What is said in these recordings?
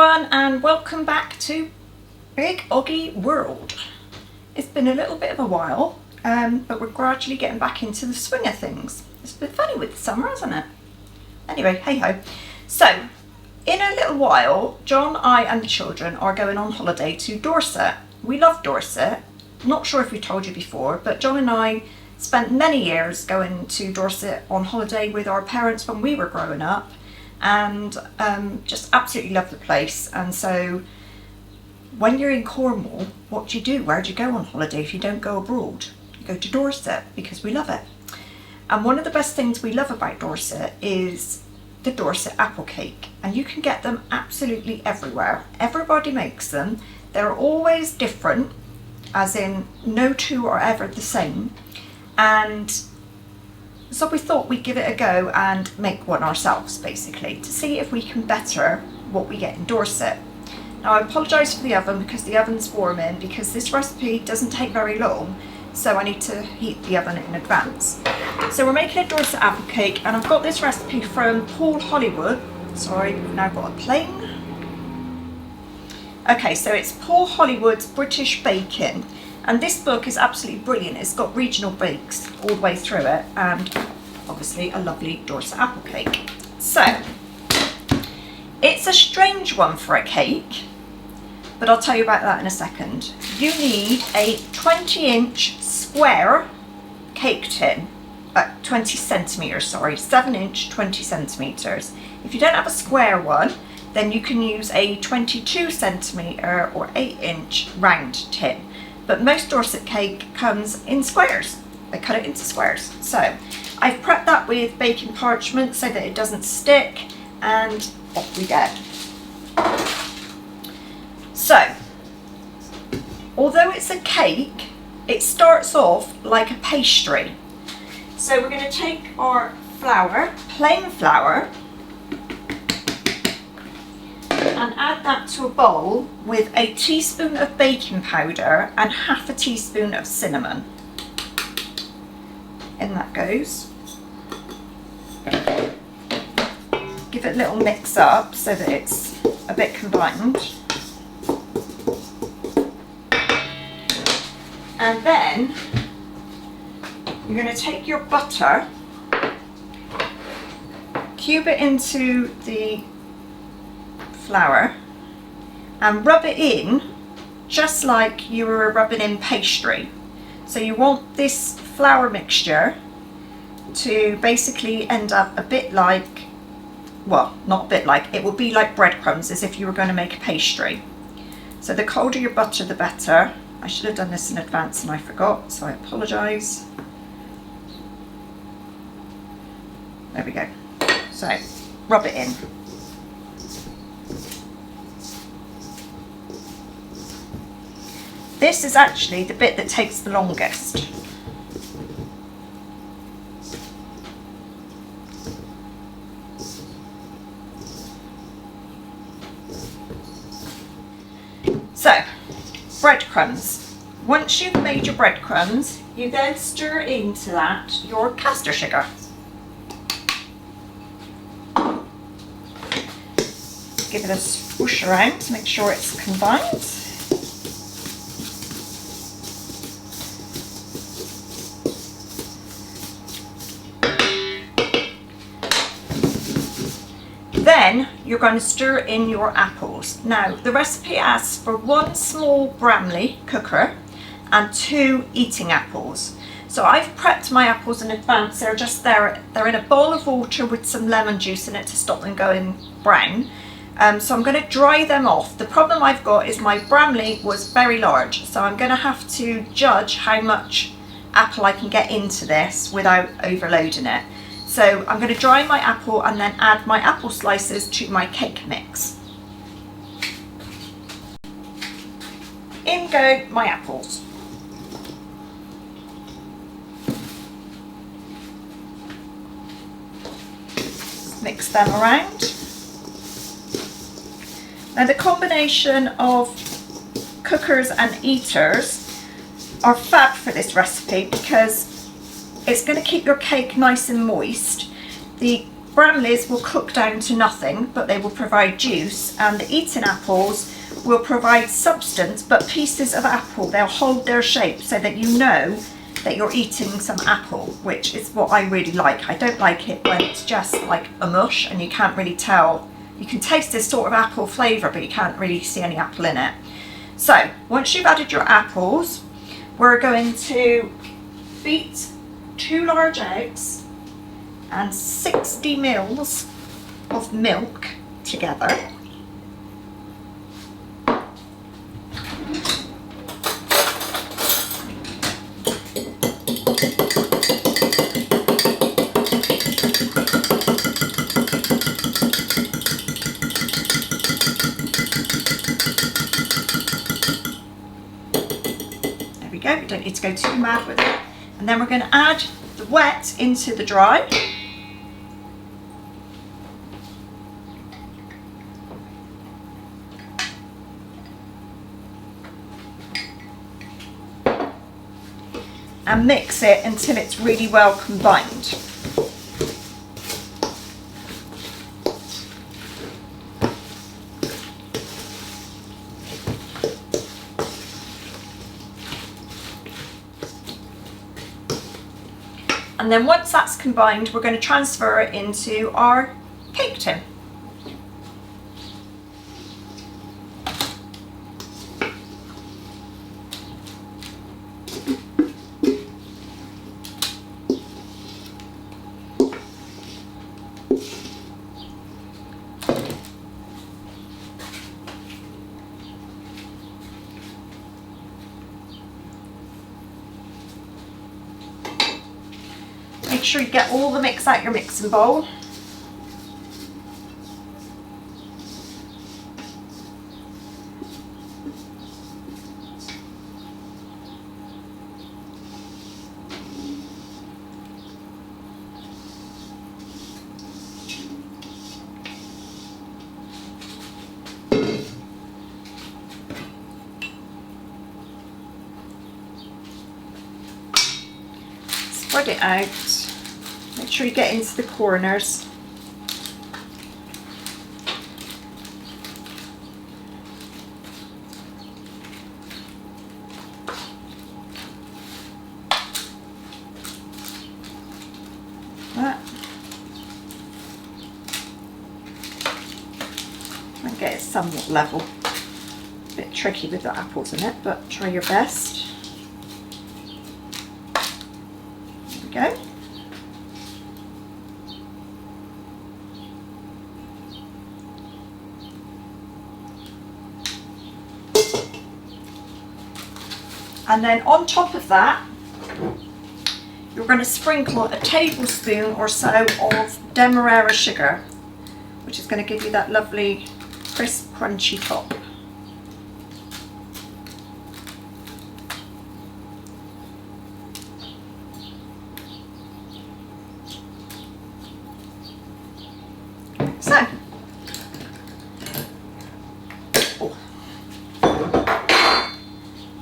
everyone, and welcome back to Big OGGIE World. It's been a little bit of a while, but we're gradually getting back into the swing of things. It's been funny with the summer, hasn't it? Anyway, hey ho. So, in a little while, John, I and the children are going on holiday to Dorset. We love Dorset. Not sure if we told you before, but John and I spent many years going to Dorset on holiday with our parents when we were growing up, and just absolutely love the place. And so when you're in Cornwall, what do you do? Where do you go on holiday if you don't go abroad? You go to Dorset because we love it. And one of the best things we love about Dorset is the Dorset apple cake, and you can get them absolutely everywhere. Everybody makes them. They're always different, as in no two are ever the same. And so we thought we'd give it a go and make one ourselves, basically, to see if we can better what we get in Dorset. Now, I apologise for the oven because the oven's warming, because this recipe doesn't take very long, so I need to heat the oven in advance. So we're making a Dorset apple cake, and I've got this recipe from Paul Hollywood. Sorry, we've now got a plane. Okay, so it's Paul Hollywood's British Baking. And this book is absolutely brilliant. It's got regional bakes all the way through it, and obviously a lovely Dorset apple cake. So, it's a strange one for a cake, but I'll tell you about that in a second. You need a 20-inch square cake tin, 20 centimetres, sorry, 7-inch, 20 centimetres. If you don't have a square one, then you can use a 22 centimetre or 8-inch round tin. But most Dorset cake comes in squares. They cut it into squares. So I've prepped that with baking parchment so that it doesn't stick, and off we go. So, although it's a cake, it starts off like a pastry. So we're going to take our flour, plain flour, and add that to a bowl with a teaspoon of baking powder and half a teaspoon of cinnamon. In that goes. Give it a little mix up so that it's a bit combined. And then you're going to take your butter, cube it into the flour, and rub it in just like you were rubbing in pastry. So you want this flour mixture to basically end up a bit like, well, not a bit like, it will be like breadcrumbs, as if you were going to make a pastry. So the colder your butter, the better. I should have done this in advance and I forgot, so I apologise. There we go. So rub it in. This is actually the bit that takes the longest. So, breadcrumbs. Once you've made your breadcrumbs, you then stir into that your caster sugar. Give it a swoosh around to make sure it's combined. Then you're going to stir in your apples. Now, the recipe asks for 1 small Bramley cooker and 2 eating apples. So I've prepped my apples in advance. They're just there. They're in a bowl of water with some lemon juice in it to stop them going brown. So I'm going to dry them off. The problem I've got is my Bramley was very large, so I'm going to have to judge how much apple I can get into this without overloading it. So I'm going to dry my apple and then add my apple slices to my cake mix. In go my apples. Mix them around. Now, the combination of cookers and eaters are fab for this recipe because it's going to keep your cake nice and moist. The Bramleys will cook down to nothing, but they will provide juice, and the eaten apples will provide substance, but pieces of apple. They'll hold their shape so that you know that you're eating some apple, which is what I really like. I don't like it when it's just like a mush and you can't really tell. You can taste this sort of apple flavour, but you can't really see any apple in it. So once you've added your apples, we're going to beat 2 large eggs and 60 mils of milk together. We don't need to go too mad with it. And then we're going to add the wet into the dry. And mix it until it's really well combined. And then once that's combined, we're going to transfer it into our cake tin. Make sure you get all the mix out your mixing bowl. Spread it out. Make sure you get into the corners. That. And get it somewhat level. A bit tricky with the apples in it, but try your best. There we go. And then on top of that, you're going to sprinkle a tablespoon or so of demerara sugar, which is going to give you that lovely crisp, crunchy top. So,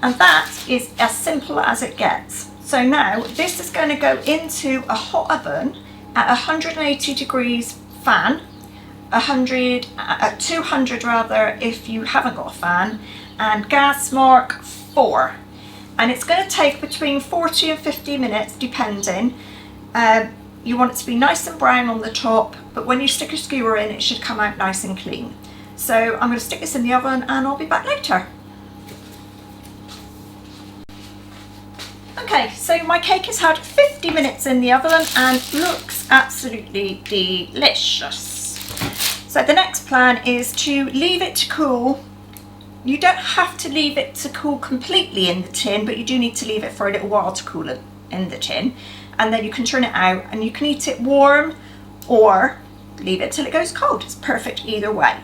and that is as simple as it gets. So now this is going to go into a hot oven at 180 degrees fan, 200 rather if you haven't got a fan, and gas mark 4. And it's going to take between 40 and 50 minutes depending. You want it to be nice and brown on the top, but when you stick a skewer in, it should come out nice and clean. So I'm going to stick this in the oven and I'll be back later. Okay, so my cake has had 50 minutes in the oven and looks absolutely delicious. So the next plan is to leave it to cool. You don't have to leave it to cool completely in the tin, but you do need to leave it for a little while to cool it in the tin. And then you can turn it out and you can eat it warm or leave it till it goes cold. It's perfect either way.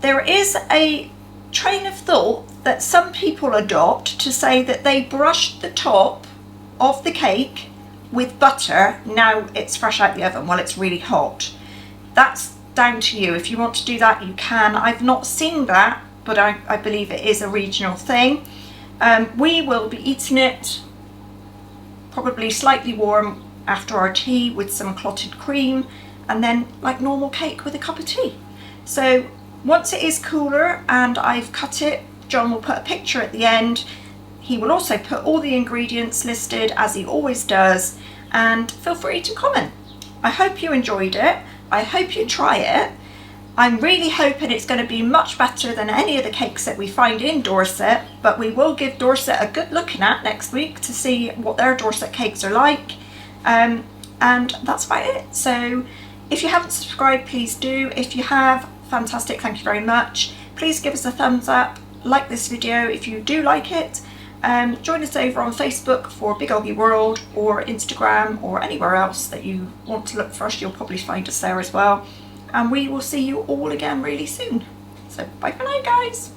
There is a train of thought that some people adopt to say that they brushed the top of the cake with butter. Now it's fresh out the oven while it's really hot. That's down to you. If you want to do that, you can. I've not seen that, but I believe it is a regional thing. We will be eating it probably slightly warm after our tea with some clotted cream and then like normal cake with a cup of tea. So once it is cooler and I've cut it, John will put a picture at the end. He will also put all the ingredients listed as he always does, and feel free to comment. I hope you enjoyed it. I hope you try it. I'm really hoping it's going to be much better than any of the cakes that we find in Dorset, but we will give Dorset a good looking at next week to see what their Dorset cakes are like. And that's about it. So if you haven't subscribed, please do. If you have, fantastic, thank you very much. Please give us a thumbs up, like this video if you do like it. Join us over on Facebook for Big OGGIE World, or Instagram, or anywhere else that you want to look for us. You'll probably find us there as well. And we will see you all again really soon. So bye for now, guys.